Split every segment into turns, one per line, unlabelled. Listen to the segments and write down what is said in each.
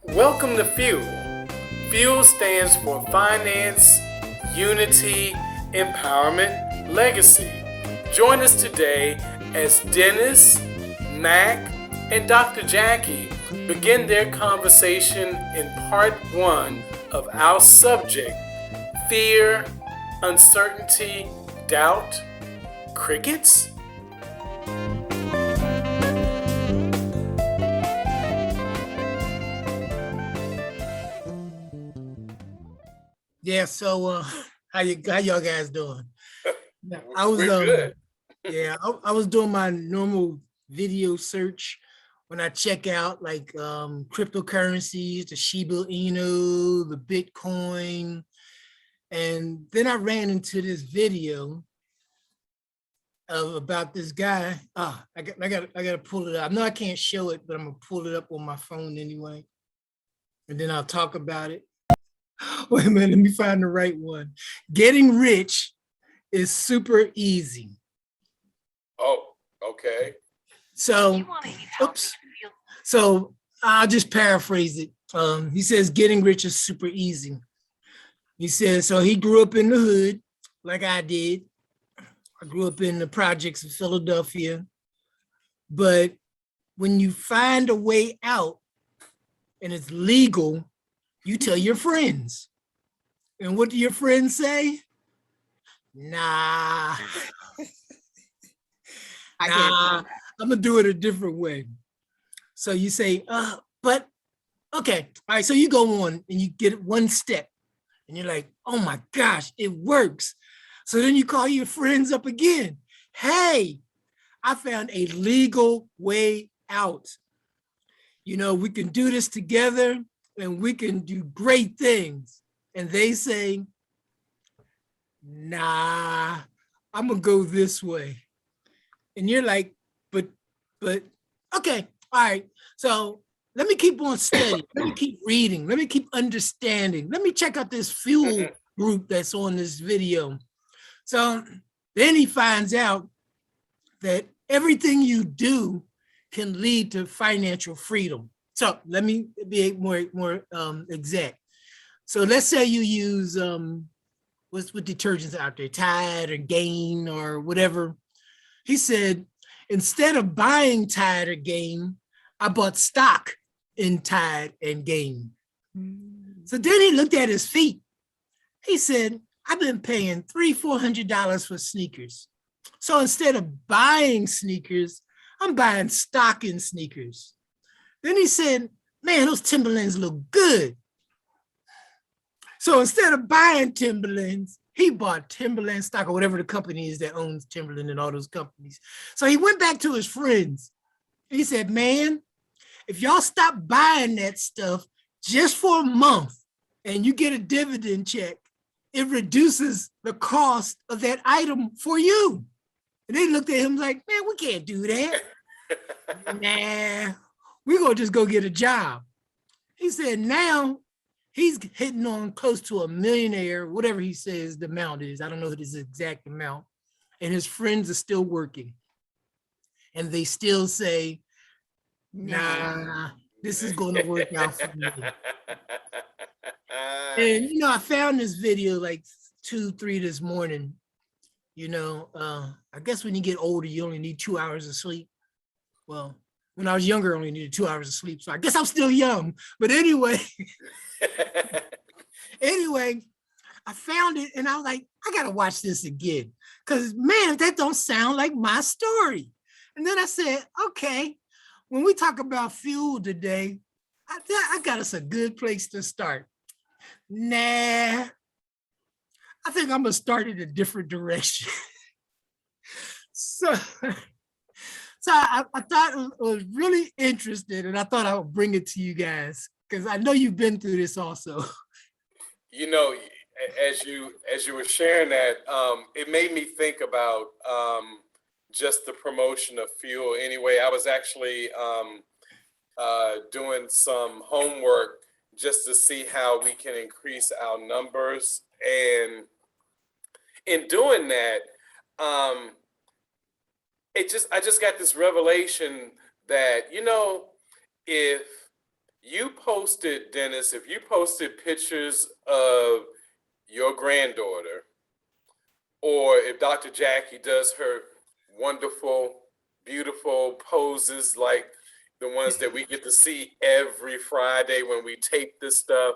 Welcome to Fuel. Fuel stands for Finance, Unity, Empowerment, Legacy. Join us today as Dennis, Mac, and Dr. Jackie begin their conversation in part one of our subject, fear, uncertainty, doubt, crickets?
Yeah, so how y'all guys doing? I was
We're good.
I was doing my normal video search when I check out like cryptocurrencies, the Shiba Inu, the Bitcoin, and then I ran into this video about this guy. I gotta pull it up. I know I can't show it, but I'm gonna pull it up on my phone anyway, and then I'll talk about it. Wait a minute, let me find the right one. Getting rich is super easy.
Oh, okay.
So, oops. So I'll just paraphrase it. He says getting rich is super easy. He says, so he grew up in the hood like I did. I grew up in the projects of Philadelphia. But when you find a way out and it's legal, you tell your friends. And what do your friends say? Nah. I'm gonna do it a different way. So you say, but okay, all right. So you go on and you get one step and you're like, oh my gosh, it works. So then you call your friends up again. Hey, I found a legal way out. You know, we can do this together and we can do great things. And they say, nah, I'm gonna go this way. And you're like, but, okay, all right. So let me keep on studying. Let me keep reading. Let me keep understanding. Let me check out this fuel group that's on this video. So then he finds out that everything you do can lead to financial freedom. So let me be more exact. So let's say you use what's detergents out there, Tide or Gain or whatever. He said, instead of buying Tide or Gain, I bought stock in Tide and Gain. So then he looked at his feet. He said, I've been paying $300-400 for sneakers. So instead of buying sneakers, I'm buying stock in sneakers. Then he said, man, those Timberlands look good. So instead of buying Timberlands, he bought Timberland stock or whatever the company is that owns Timberland and all those companies. So he went back to his friends. He said, man, if y'all stop buying that stuff just for a month and you get a dividend check, it reduces the cost of that item for you. And they looked at him like, man, we can't do that. Nah, we're going to just go get a job. He said, now he's hitting on close to a millionaire, whatever he says the amount is. I don't know his exact amount. And his friends are still working. And they still say, nah, this is going to work out for me. And, you know, I found this video like 2-3 this morning. You know, I guess when you get older, you only need 2 hours of sleep. Well, when I was younger, I only needed 2 hours of sleep. So I guess I'm still young. But anyway, I found it and I was like, I got to watch this again. Because, man, that don't sound like my story. And then I said, okay, when we talk about fuel today, I got us a good place to start. Nah, I think I'm going to start in a different direction. So I thought it was really interesting and I thought I would bring it to you guys because I know you've been through this also.
You know, as you were sharing that, it made me think about just the promotion of fuel. Anyway, I was actually doing some homework just to see how we can increase our numbers, and in doing that, I just got this revelation that, you know, if you posted, Dennis, if you posted pictures of your granddaughter, or if Dr. Jackie does her wonderful, beautiful poses like the ones that we get to see every Friday when we tape this stuff,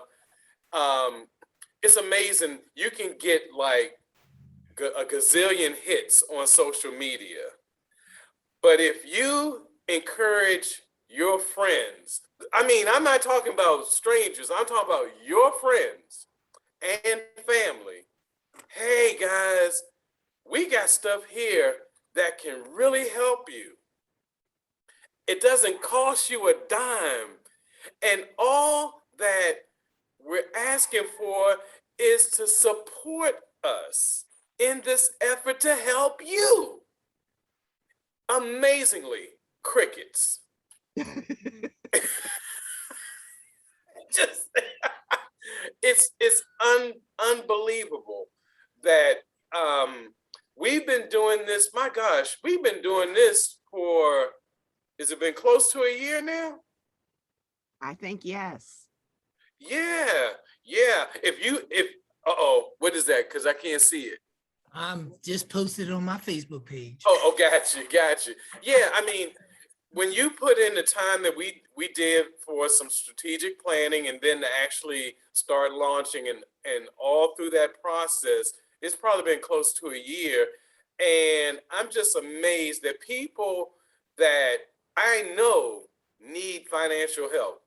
it's amazing. You can get like a gazillion hits on social media. But if you encourage your friends, I mean, I'm not talking about strangers, I'm talking about your friends and family. Hey guys, we got stuff here that can really help you. It doesn't cost you a dime. And all that we're asking for is to support us in this effort to help you. Amazingly, crickets. Just it's unbelievable that we've been doing this. My gosh, we've been doing this for, has it been close to a year now?
I think yes.
Yeah, yeah. If what is that? Because I can't see it.
I'm just posted on my Facebook page.
Oh, gotcha. Yeah, I mean, when you put in the time that we did for some strategic planning and then to actually start launching and all through that process, it's probably been close to a year. And I'm just amazed that people that I know need financial help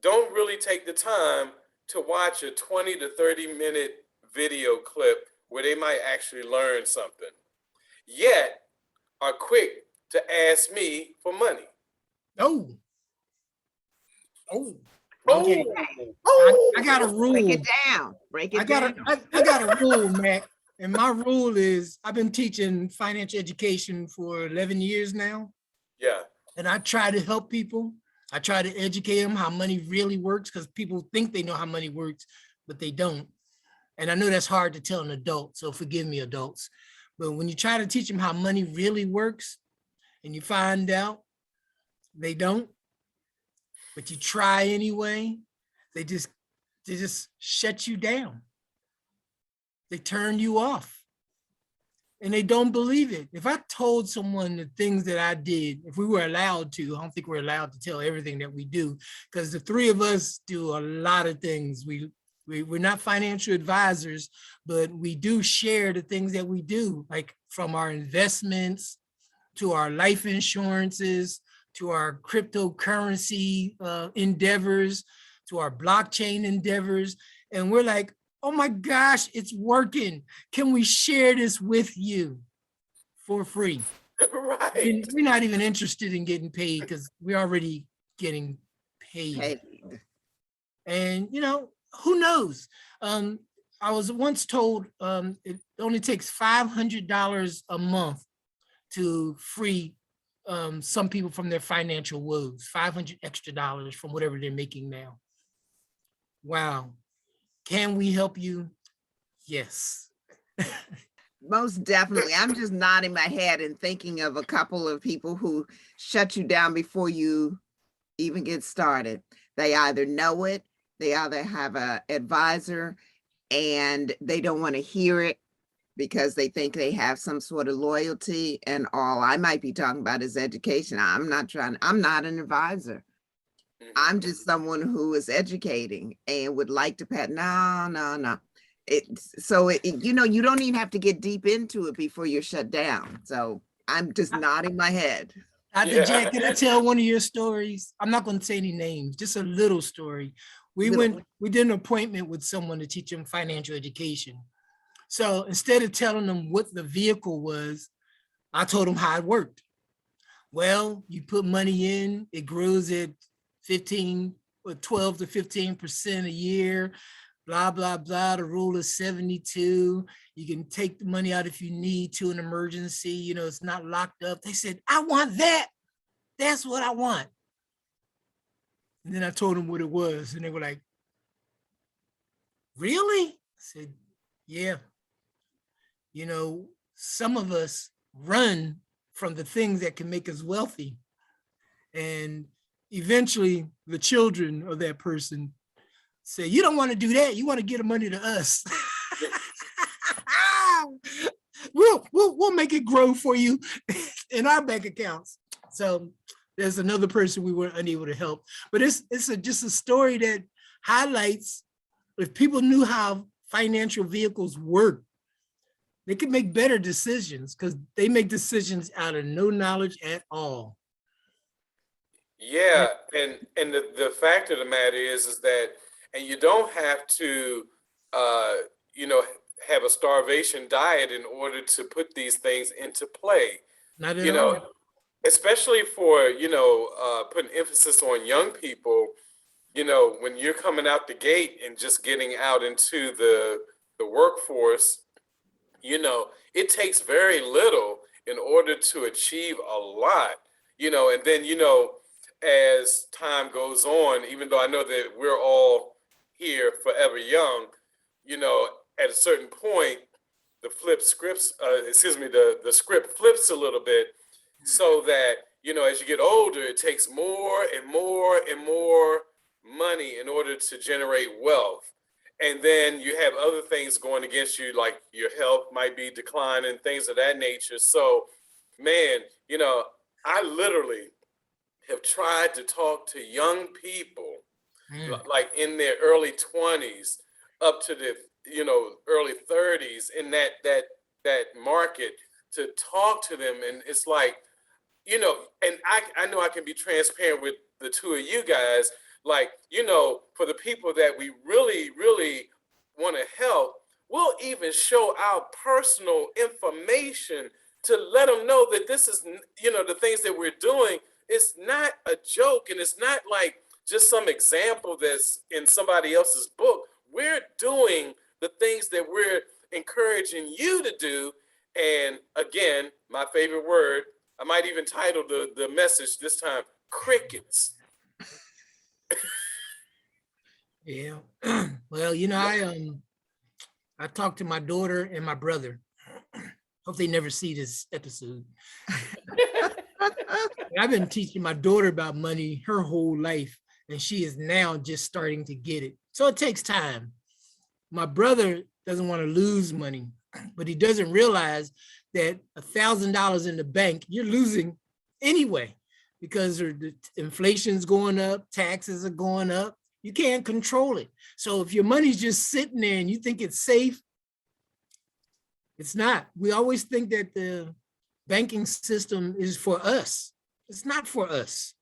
don't really take the time to watch a 20 to 30-minute video clip where they might actually learn something, yet are quick to ask me for money.
Oh,
Okay.
I got a rule.
Break it down.
I got a rule, Mac. And my rule is I've been teaching financial education for 11 years now.
Yeah.
And I try to help people. I try to educate them how money really works, because people think they know how money works, but they don't. And I know that's hard to tell an adult, so forgive me, adults. But when you try to teach them how money really works and you find out they don't, but you try anyway, they just shut you down. They turn you off and they don't believe it. If I told someone the things that I did, if we were allowed to, I don't think we're allowed to tell everything that we do, because the three of us do a lot of things. We're not financial advisors, but we do share the things that we do, like from our investments to our life insurances, to our cryptocurrency endeavors, to our blockchain endeavors. And we're like, oh my gosh, it's working. Can we share this with you for free?
Right.
We're not even interested in getting paid because we're already getting paid. And you know, who knows? I was once told it only takes $500 a month to free some people from their financial woes, $500 extra from whatever they're making now. Wow. Can we help you? Yes.
Most definitely. I'm just nodding my head and thinking of a couple of people who shut you down before you even get started. They either know it, they either have an advisor and they don't want to hear it because they think they have some sort of loyalty, and all I might be talking about is education. I'm not an advisor. I'm just someone who is educating and would like to no. You know, you don't even have to get deep into it before you're shut down. So I'm just nodding my head.
Dr. Jack, can I tell one of your stories? I'm not going to say any names, just a little story. We did an appointment with someone to teach them financial education. So instead of telling them what the vehicle was, I told them how it worked. Well, you put money in, it grows at 12 to 15% a year, blah, blah, blah. The rule is 72. You can take the money out if you need to in emergency. You know, it's not locked up. They said, I want that. That's what I want. And then I told them what it was. And they were like, really? I said, yeah. You know, some of us run from the things that can make us wealthy. And eventually the children of that person say, you don't want to do that. You want to get the money to us. We'll make it grow for you in our bank accounts. So there's another person we were unable to help. But it's just a story that highlights, if people knew how financial vehicles work, they could make better decisions, because they make decisions out of no knowledge at all.
Yeah, and the fact of the matter is that, and you don't have to, you know, have a starvation diet in order to put these things into play.
Not at
You
all.
know, especially for, you know, putting emphasis on young people. You know, when you're coming out the gate and just getting out into the workforce, you know, it takes very little in order to achieve a lot. You know, and then, you know, as time goes on, even though I know that we're all here forever young, you know, at a certain point, the script flips a little bit, so that, you know, as you get older, it takes more and more and more money in order to generate wealth. And then you have other things going against you, like your health might be declining, things of that nature. So, man, you know, I literally have tried to talk to young people like in their early 20s up to the, you know, early 30s, in that market, to talk to them. And it's like, you know, and I know I can be transparent with the two of you guys. Like, you know, for the people that we really, really want to help, we'll even show our personal information to let them know that this is, you know, the things that we're doing, it's not a joke, and it's not like just some example that's in somebody else's book. We're doing the things that we're encouraging you to do. And again, my favorite word, I might even title the message this time, crickets.
Yeah. Well, you know, I talked to my daughter and my brother. Hope they never see this episode. I've been teaching my daughter about money her whole life, and she is now just starting to get it. So it takes time. My brother doesn't want to lose money, but he doesn't realize that $1,000 in the bank, you're losing anyway, because the inflation's going up, taxes are going up. You can't control it. So if your money's just sitting there and you think it's safe, it's not. We always think that the banking system is for us. It's not for us.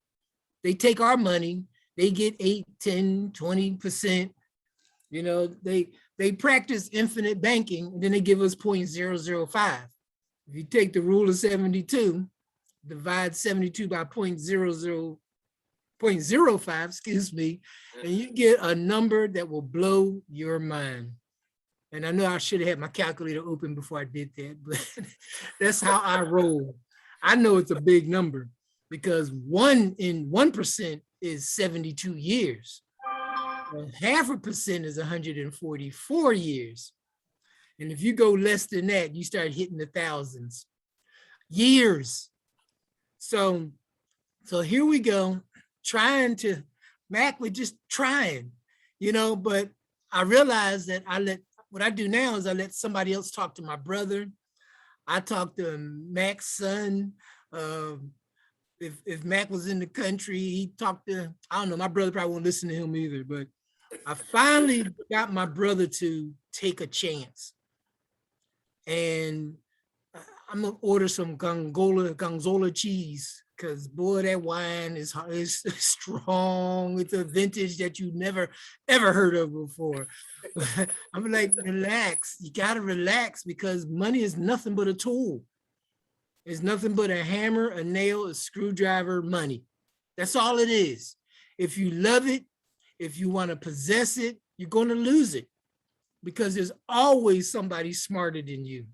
They take our money, they get 8, 10, 20%. You know, they practice infinite banking, and then they give us 0.005. If you take the rule of 72, divide 72 by 0.05, excuse me, and you get a number that will blow your mind. And I know I should have had my calculator open before I did that, but that's how I roll. I know it's a big number, because 1% is 72 years. Well, 0.5% is 144 years. And if you go less than that, you start hitting the thousands. Years. So here we go, trying to, Mac, we're just trying, you know, but I realized that what I do now is I let somebody else talk to my brother. I talk to Mac's son. If Mac was in the country, he talked to, I don't know, my brother probably won't listen to him either, but I finally got my brother to take a chance. And I'm gonna order some Gonzola cheese, because boy, that wine is strong. It's a vintage that you never ever heard of before. I'm like, relax. You gotta relax, because money is nothing but a tool. It's nothing but a hammer, a nail, a screwdriver, money. That's all it is. If you love it, if you want to possess it, you're going to lose it, because there's always somebody smarter than you.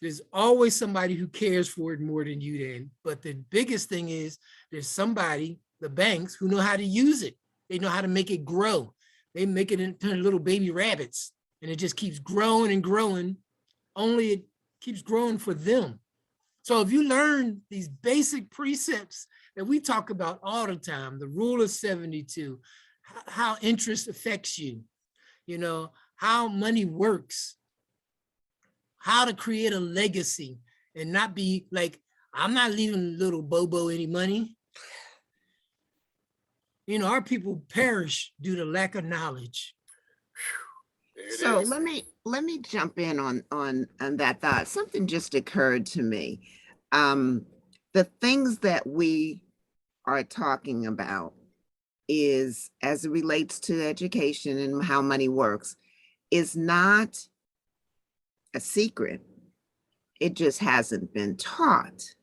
There's always somebody who cares for it more than you then. But the biggest thing is there's somebody, the banks, who know how to use it. They know how to make it grow. They make it into little baby rabbits, and it just keeps growing and growing. Only it keeps growing for them. So if you learn these basic precepts that we talk about all the time, the rule of 72, how interest affects you, you know, how money works, how to create a legacy and not be like, I'm not leaving little Bobo any money. You know, our people perish due to lack of knowledge.
So let me jump in on that thought. Something just occurred to me. The things that we are talking about is, as it relates to education and how money works, is not a secret. It just hasn't been taught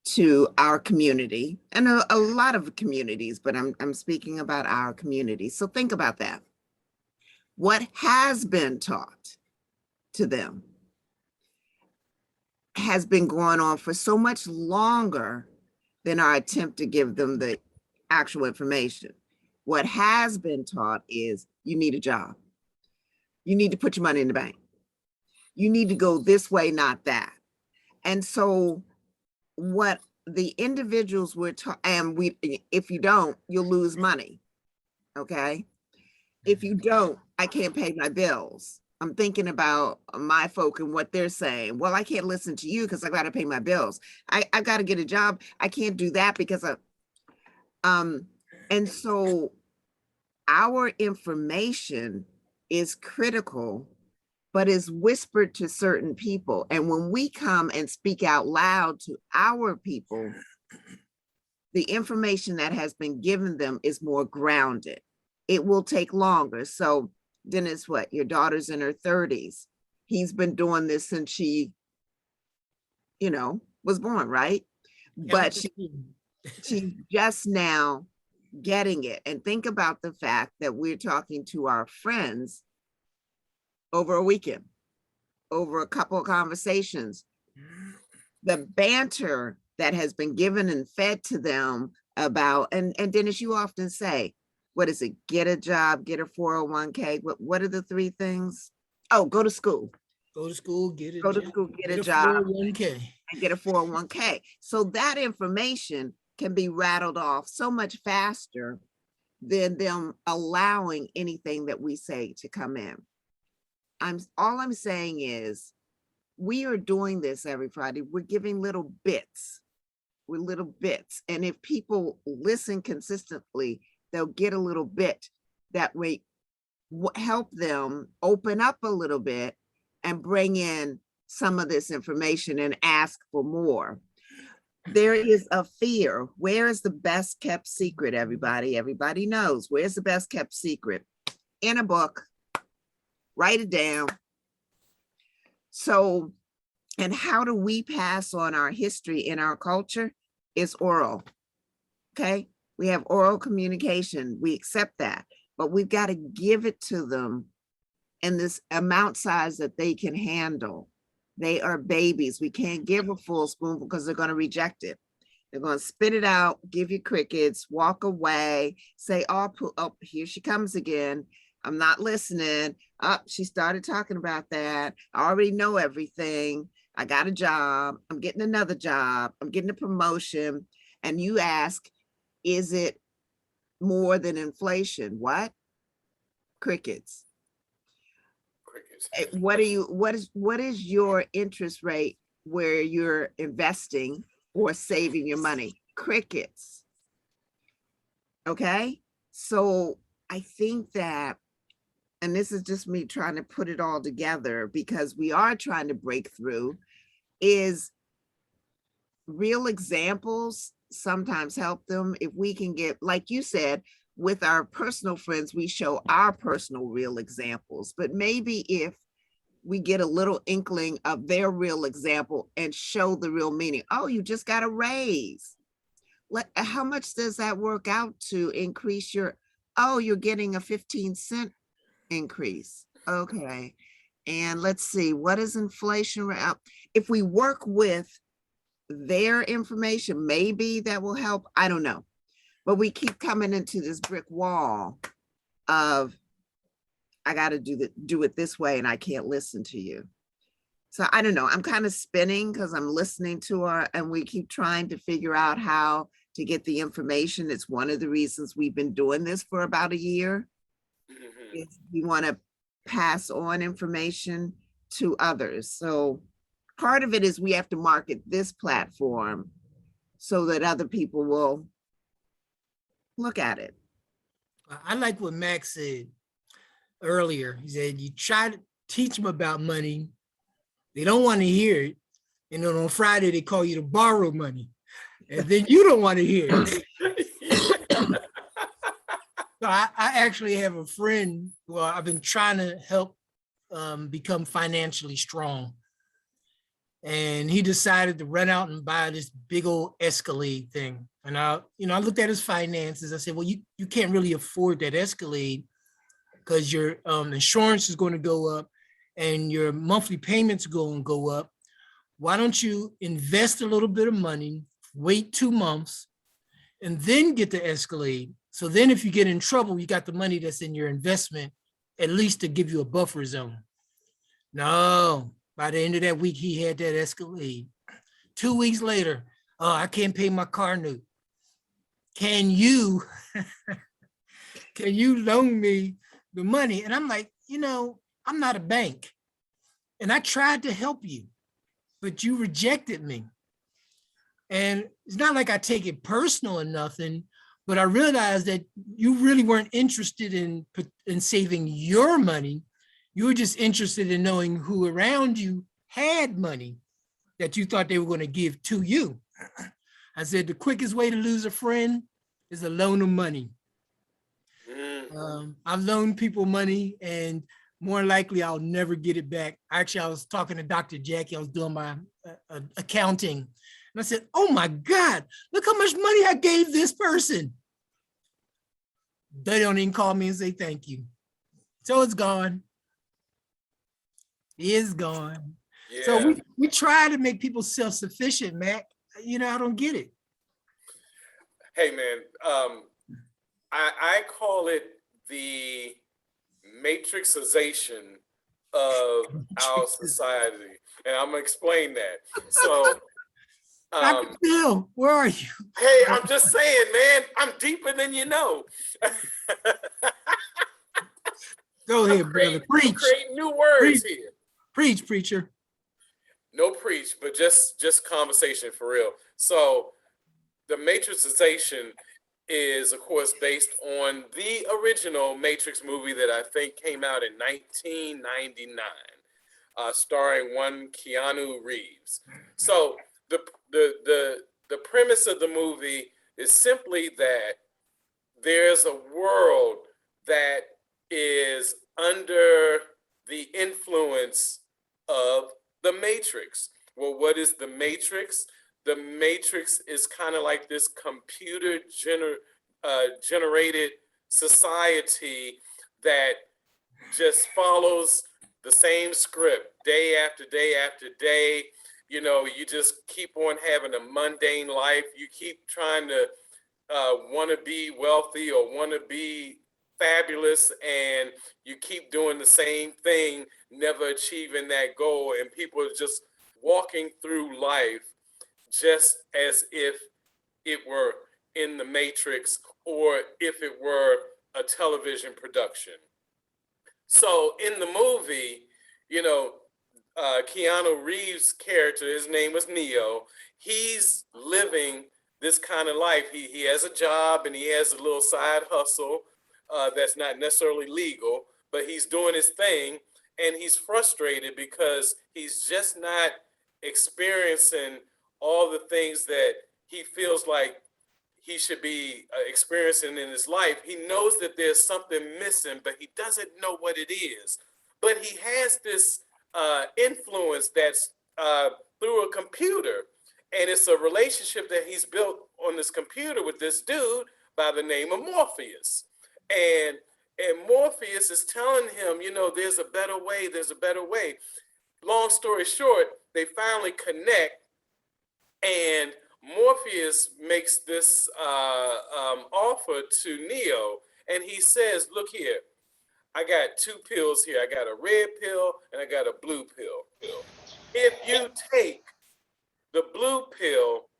to our community and a lot of communities, but I'm speaking about our community. So think about that. What has been taught to them has been going on for so much longer than our attempt to give them the actual information. What has been taught is you need a job. You need to put your money in the bank. You need to go this way, not that. And so what the individuals were taught, and if you don't, you'll lose money. Okay. If you don't, I can't pay my bills. I'm thinking about my folk and what they're saying. Well, I can't listen to you because I got to pay my bills. I got to get a job. I can't do that because of, and so our information is critical, but is whispered to certain people. And when we come and speak out loud to our people, the information that has been given them is more grounded. It will take longer. So Dennis, what, your daughter's in her 30s. He's been doing this since she, was born, right? But she's just now getting it. And think about the fact that we're talking to our friends over a weekend, over a couple of conversations. The banter that has been given and fed to them about, and Dennis, you often say, what is it? Get a job, get a 401k. What are the three things? Oh, go to school.
Go to school, get a
job. Get a job,
401k.
And get a 401k. So that information can be rattled off so much faster than them allowing anything that we say to come in. All I'm saying is we are doing this every Friday. We're giving little bits. We're little bits. And if people listen consistently, they'll get a little bit that way, help them open up a little bit and bring in some of this information and ask for more. There is a fear. Where is the best kept secret, everybody? Everybody knows. Where's the best kept secret? In a book. Write it down. So, and how do we pass on our history in our culture? Is oral. Okay. We have oral communication. We accept that, but we've got to give it to them in this amount size that they can handle. They are babies. We can't give a full spoonful because they're going to reject it. They're going to spit it out, give you crickets, walk away, say, oh, here she comes again. I'm not listening. Oh, she started talking about that. I already know everything. I got a job. I'm getting another job. I'm getting a promotion. And you ask, is it more than inflation? What? Crickets. What is your interest rate where you're investing or saving your money? Crickets. Okay. So I think that, and this is just me trying to put it all together because we are trying to break through, is real examples sometimes help them. If we can get, like you said, with our personal friends, we show our personal real examples, but maybe if we get a little inkling of their real example and show the real meaning. Oh, you just got a raise. How much does that work out to increase your, oh, you're getting a 15-cent increase. Okay. And let's see, what is inflation? If we work with their information, maybe that will help. I don't know. But we keep coming into this brick wall of, I got to do it this way and I can't listen to you. So I don't know, I'm kind of spinning because I'm listening to her and we keep trying to figure out how to get the information. It's one of the reasons we've been doing this for about a year.
Mhm.
We want to pass on information to others. So part of it is we have to market this platform so that other people will look at it.
I like what Max said earlier. He said, you try to teach them about money, they don't want to hear it. And then on Friday, they call you to borrow money. And then you don't want to hear it. So I actually have a friend who I've been trying to help become financially strong. And he decided to run out and buy this big old Escalade thing. And I looked at his finances. I said, well, you can't really afford that Escalade because your insurance is going to go up and your monthly payments are going to go up. Why don't you invest a little bit of money, wait 2 months, and then get the Escalade? So then if you get in trouble, you got the money that's in your investment, at least to give you a buffer zone. No, by the end of that week, he had that Escalade. 2 weeks later, oh, I can't pay my car note. Can you loan me the money? And I'm like, I'm not a bank. And I tried to help you, but you rejected me. And it's not like I take it personal or nothing, but I realized that you really weren't interested in saving your money. You were just interested in knowing who around you had money that you thought they were going to give to you. I said, the quickest way to lose a friend is to loan them money. I've loaned people money and more likely I'll never get it back. Actually, I was talking to Dr. Jackie. I was doing my accounting. And I said, oh my God, look how much money I gave this person. They don't even call me and say thank you. So it's gone. It's gone.
Yeah.
So we try to make people self-sufficient, Mac. I don't get it.
Hey, man, I call it the matrixization of our society. And I'm going to explain that. So,
Dr. Phil, where are you?
hey, I'm just saying, man, I'm deeper than you know.
Go ahead, brother. Preach.
I'm creating new words here.
Preach, preacher.
No preach, but just conversation for real. So the matrixization is, of course, based on the original Matrix movie that I think came out in 1999, starring one Keanu Reeves. So the premise of the movie is simply that there's a world that is under the influence of the Matrix. Well, what is the Matrix? The Matrix is kind of like this computer generated society that just follows the same script day after day after day. You just keep on having a mundane life. You keep trying to want to be wealthy or want to be fabulous, and you keep doing the same thing, never achieving that goal, and people are just walking through life just as if it were in the Matrix or if it were a television production. So in the movie, Keanu Reeves' character, his name was Neo, he's living this kind of life. He has a job and he has a little side hustle that's not necessarily legal, but he's doing his thing, and he's frustrated because he's just not experiencing all the things that he feels like he should be experiencing in his life. He knows that there's something missing, but he doesn't know what it is. But he has this influence that's through a computer, and it's a relationship that he's built on this computer with this dude by the name of Morpheus. And Morpheus is telling him, there's a better way, there's a better way. Long story short, they finally connect, and Morpheus makes this offer to Neo, and he says, look here, I got 2 pills here. I got a red pill and I got a blue pill. If you take the blue pill,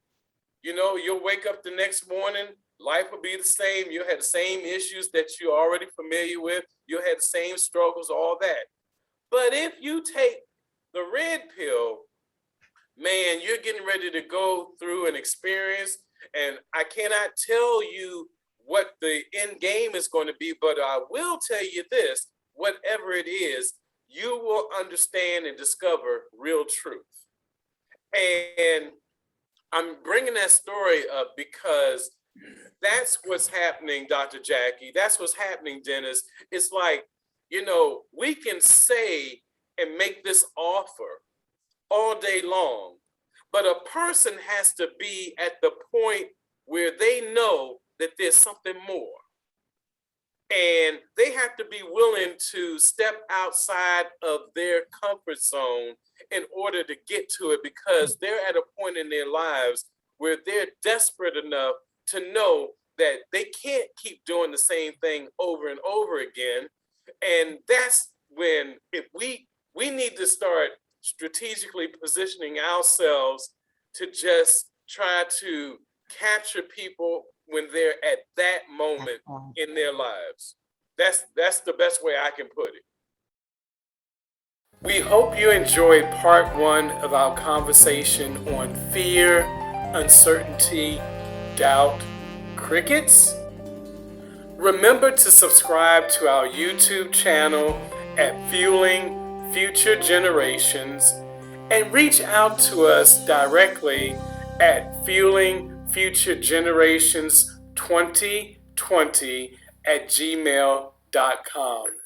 you'll wake up the next morning, life will be the same. You'll have the same issues that you're already familiar with. You'll have the same struggles, all that. But if you take the red pill, man, you're getting ready to go through an experience. And I cannot tell you what the end game is going to be, but I will tell you this: whatever it is, you will understand and discover real truth. And I'm bringing that story up because that's what's happening, Dr. Jackie. That's what's happening, Dennis. It's like, we can say and make this offer all day long, but a person has to be at the point where they know that there's something more. And they have to be willing to step outside of their comfort zone in order to get to it, because they're at a point in their lives where they're desperate enough to know that they can't keep doing the same thing over and over again. And that's when if we need to start strategically positioning ourselves to just try to capture people when they're at that moment in their lives. That's the best way I can put it. We hope you enjoyed part 1 of our conversation on fear, uncertainty, doubt, crickets. Remember to subscribe to our YouTube channel at Fueling Future Generations and reach out to us directly at fuelingfuturegenerations2020@gmail.com.